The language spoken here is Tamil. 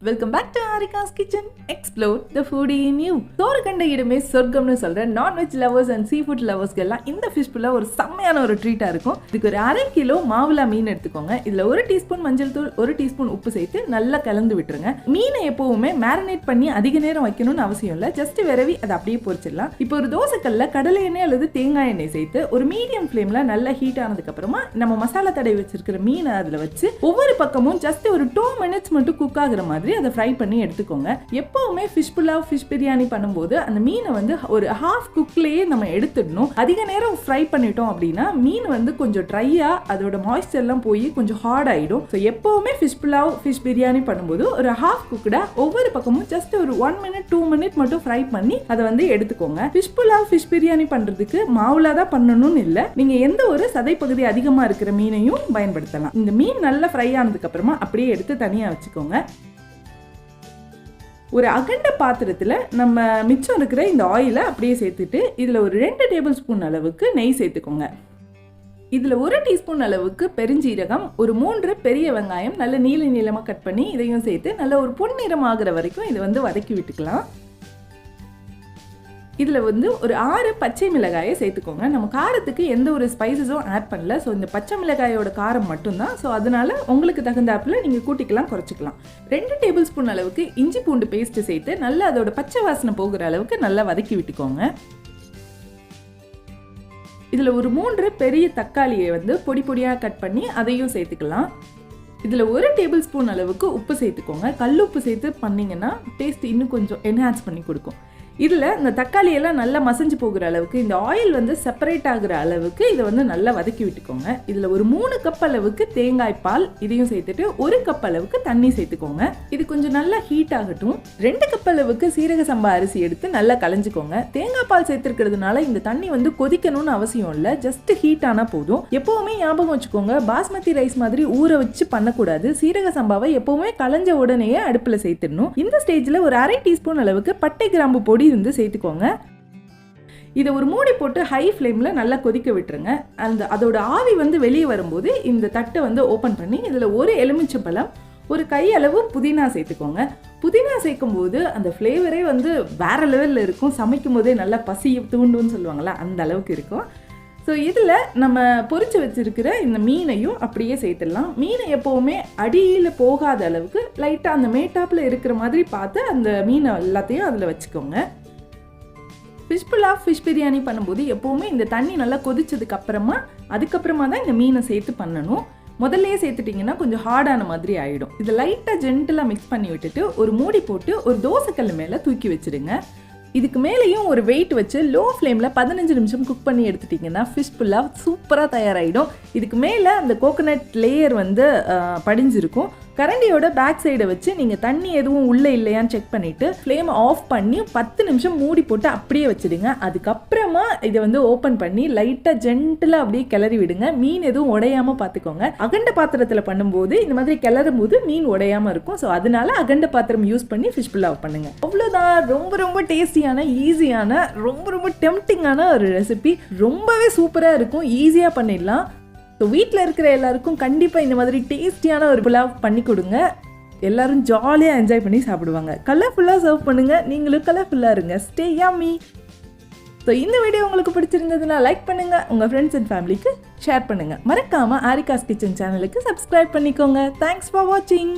Welcome back to Aarica's Kitchen. Explore the foodie in you. சோறு கண்ட இடமே சொர்க்கம்னு சொல்ற nonveg lovers and seafood லவர்ஸ்க்கெல்லாம் இந்த ஃபிஷ் புலாவ் ஒரு செம்மையான ஒரு ட்ரீட்டா இருக்கும். இதுக்கு ஒரு 1/2 கிலோ மாவுலா மீன் எடுத்துக்கோங்க. இதுல 1 டீஸ்பூன் மஞ்சள் தூள் 1 டீஸ்பூன் உப்பு சேர்த்து நல்லா கலந்து விட்டுருங்க. மீனை எப்பவுமே மேரினேட் பண்ணி அதிக நேரம் வைக்கணும்னு அவசியம் இல்லை. ஜஸ்ட் விரவி அதை அப்படியே பொரிச்சிடலாம். இப்போ ஒரு தோசைக்கல்ல கடலை எண்ணெய் அல்லது தேங்காய் எண்ணெய் சேர்த்து ஒரு மீடியம் ஃப்ளேம்ல நல்லா ஹீட் ஆனதுக்கு அப்புறமா நம்ம மசாலா தடவி வச்சிருக்கிற மீனை அதுல வச்சு ஒவ்வொரு பக்கமும் ஜஸ்ட் ஒரு 2 மினிட்ஸ் மட்டும் குக் ஆகுற மாதிரி அதை ஃப்ரை பண்ணி எடுத்துக்கோங்க. எப்பவுமே ஃபிஷ் புலாவ் ஃபிஷ் பிரியாணி பண்ணும்போது அந்த மீனை வந்து ஒரு ஹாஃப் குக்லேயே நம்ம எடுத்துடணும். அதிக நேரம் ஃப்ரை பண்ணிட்டோம் அப்படின்னா மீன் வந்து கொஞ்சம் ட்ரையா அதோட மாய்ஸ்சர் எல்லாம் போய் கொஞ்சம் ஹார்ட் ஆயிடும். ஸோ எப்பவுமே ஃபிஷ் புலாவ் ஃபிஷ் பிரியாணி பண்ணும்போது ஒரு ஹாஃப் குக்டா ஒவ்வொரு பக்கமும் ஜஸ்ட் ஒரு 1 மினிட் 2 மினிட் மட்டும் ஃப்ரை பண்ணி அதை வந்து எடுத்துக்கோங்க. ஃபிஷ் புலாவ் ஃபிஷ் பிரியாணி பண்றதுக்கு மாவுலா தான் பண்ணணும்னு இல்லை. நீங்க எந்த ஒரு சதை பகுதி அதிகமா இருக்கிற மீனையும் பயன்படுத்தலாம். இந்த மீன் நல்லா ஃப்ரை ஆனதுக்கு அப்புறமா அப்படியே எடுத்து தனியா வச்சுக்கோங்க. ஒரு அகண்ட பாத்திரத்தில் நம்ம மிச்சம் இருக்கிற இந்த ஆயிலை அப்படியே சேர்த்துட்டு இதில் ஒரு 2 டேபிள் ஸ்பூன் அளவுக்கு நெய் சேர்த்துக்கோங்க. இதில் 1 டீஸ்பூன் அளவுக்கு பெருஞ்சீரகம், ஒரு 3 பெரிய வெங்காயம் நல்ல நீளமாக கட் பண்ணி இதையும் சேர்த்து நல்ல ஒரு பொன்னிறம் ஆகிற வரைக்கும் இதை வந்து வதக்கி விட்டுக்கலாம். இதில் வந்து ஒரு 6 பச்சை மிளகாயை சேர்த்துக்கோங்க. நம்ம காரத்துக்கு எந்த ஒரு ஸ்பைசஸும் ஆட் பண்ணல. ஸோ இந்த பச்சை மிளகாயோட காரம் மட்டும்தான். ஸோ அதனால உங்களுக்கு தகுந்தாப்புல நீங்கள் கூட்டிக்கலாம் குறைச்சிக்கலாம். 2 டேபிள் ஸ்பூன் அளவுக்கு இஞ்சி பூண்டு பேஸ்ட்டு சேர்த்து நல்லா அதோட பச்சை வாசனை போகிற அளவுக்கு நல்லா வதக்கி விட்டுக்கோங்க. இதில் ஒரு 3 பெரிய தக்காளியை வந்து பொடி பொடியாக கட் பண்ணி அதையும் சேர்த்துக்கலாம். இதில் 1 டேபிள் ஸ்பூன் அளவுக்கு உப்பு சேர்த்துக்கோங்க. கல் உப்பு சேர்த்து பண்ணிங்கன்னா டேஸ்ட் இன்னும் கொஞ்சம் என்ஹான்ஸ் பண்ணி கொடுக்கும். இதில் இந்த தக்காளியெல்லாம் நல்லா மசஞ்சு போகிற அளவுக்கு இந்த ஆயில் வந்து செப்பரேட் ஆகுற அளவுக்கு இதை வந்து நல்லா வதக்கி விட்டுக்கோங்க. இதில் ஒரு 3 கப் அளவுக்கு தேங்காய் பால் இதையும் சேர்த்துட்டு 1 கப் அளவுக்கு தண்ணி சேர்த்துக்கோங்க. இது கொஞ்சம் நல்லா ஹீட் ஆகட்டும். 2 கப் அளவுக்கு சீரக சம்பா அரிசி எடுத்து நல்லா கலைஞ்சிக்கோங்க. தேங்காய் பால் சேர்த்துருக்கிறதுனால இந்த தண்ணி வந்து கொதிக்கணும்னு அவசியம் இல்லை. ஜஸ்ட் ஹீட் ஆனால் போதும். எப்பவுமே ஞாபகம் வச்சுக்கோங்க, பாஸ்மதி ரைஸ் மாதிரி ஊற வச்சு பண்ணக்கூடாது. சீரக சம்பாவை எப்பவுமே கலைஞ்ச உடனேயே அடுப்பில் சேர்த்துடணும். இந்த ஸ்டேஜில் ஒரு 1/2 டீஸ்பூன் அளவுக்கு பட்டை கிராம்பு பொடி வந்து சேர்த்துக்கோங்க. இதை ஒரு மூடி போட்டு ஹை ஃப்ளேம்ல நல்லா கொதிக்க விட்டுருங்க. அதோட ஆவி வந்து வெளியே வரும்போது இந்த தட்டை வந்து ஓபன் பண்ணி இதில் ஒரு எலுமிச்சம்பழம், ஒரு கையளவு புதினா சேர்த்துக்கோங்க. புதினா சேர்க்கும் போது அந்த ஃப்ளேவரே வந்து வேற லெவலில் இருக்கும். சமைக்கும் போதே நல்லா பசி தூண்டுன்னு சொல்லுவாங்களா, அந்த அளவுக்கு இருக்கும். ஸோ இதில் நம்ம பொரிச்சு வச்சிருக்கிற இந்த மீனையும் அப்படியே சேர்த்துடலாம். மீனை எப்போவுமே அடியில் போகாத அளவுக்கு லைட்டாக அந்த மேட்டாப்பில் இருக்கிற மாதிரி பார்த்து அந்த மீனை எல்லாத்தையும் அதில் வச்சுக்கோங்க. ஃபிஷ் புலாவ் ஃபிஷ் பிரியாணி பண்ணும்போது எப்போவுமே இந்த தண்ணி நல்லா கொதிச்சதுக்கு அதுக்கப்புறமா தான் இந்த மீனை சேர்த்து பண்ணணும். முதல்லையே சேர்த்துட்டிங்கன்னா கொஞ்சம் ஹார்டான மாதிரி ஆகிடும். இதை லைட்டாக ஜென்டலாக மிக்ஸ் பண்ணி விட்டுட்டு ஒரு மூடி போட்டு ஒரு தோசைக்கல் மேலே தூக்கி வச்சுடுங்க. இதுக்கு மேலேயும் ஒரு வெயிட் வச்சு லோ ஃப்ளேமில் 15 நிமிஷம் குக் பண்ணி எடுத்துட்டிங்கன்னா ஃபிஷ் புலாவ் சூப்பராக தயாராகிடும். இதுக்கு மேலே அந்த கோகோனட் லேயர் வந்து படிஞ்சிருக்கும். கரண்டியோட பேக் சைடை வச்சு நீங்கள் தண்ணி எதுவும் உள்ளே இல்லையான்னு செக் பண்ணிவிட்டு ஃப்ளேமை ஆஃப் பண்ணி 10 நிமிஷம் மூடி போட்டு அப்படியே வச்சுடுங்க. அதுக்கப்புறமா இதை வந்து ஓப்பன் பண்ணி லைட்டாக ஜென்டலாக அப்படியே கிளறி விடுங்க. மீன் எதுவும் உடையாமல் பார்த்துக்கோங்க. அகண்ட பாத்திரத்தில் பண்ணும்போது இந்த மாதிரி கிளறும் போது மீன் உடையாமல் இருக்கும். ஸோ அதனால அகண்ட பாத்திரம் யூஸ் பண்ணி ஃபிஷ் புலாவ் பண்ணுங்க. அவ்வளோதான். ரொம்ப டேஸ்டியான, ஈஸியான, ரொம்ப டெம்ப்டிங்கான ஒரு ரெசிபி. ரொம்பவே சூப்பராக இருக்கும். ஈஸியாக பண்ணிடலாம். ஸோ வீட்டில் இருக்கிற எல்லாருக்கும் கண்டிப்பாக இந்த மாதிரி டேஸ்டியான ஒரு புலாவ் பண்ணி கொடுங்க. எல்லாரும் ஜாலியாக என்ஜாய் பண்ணி சாப்பிடுவாங்க. கலர்ஃபுல்லாக சர்வ் பண்ணுங்கள். நீங்களும் கலர்ஃபுல்லாக இருங்க. Stay yummy. ஸோ இந்த வீடியோ உங்களுக்கு பிடிச்சிருந்ததுன்னா லைக் பண்ணுங்கள். உங்கள் ஃப்ரெண்ட்ஸ் அண்ட் ஃபேமிலிக்கு ஷேர் பண்ணுங்கள். மறக்காமல் ஆரிகாஸ் கிச்சன் சேனலுக்கு சப்ஸ்கிரைப் பண்ணிக்கோங்க. தேங்க்ஸ் ஃபார் வாட்சிங்.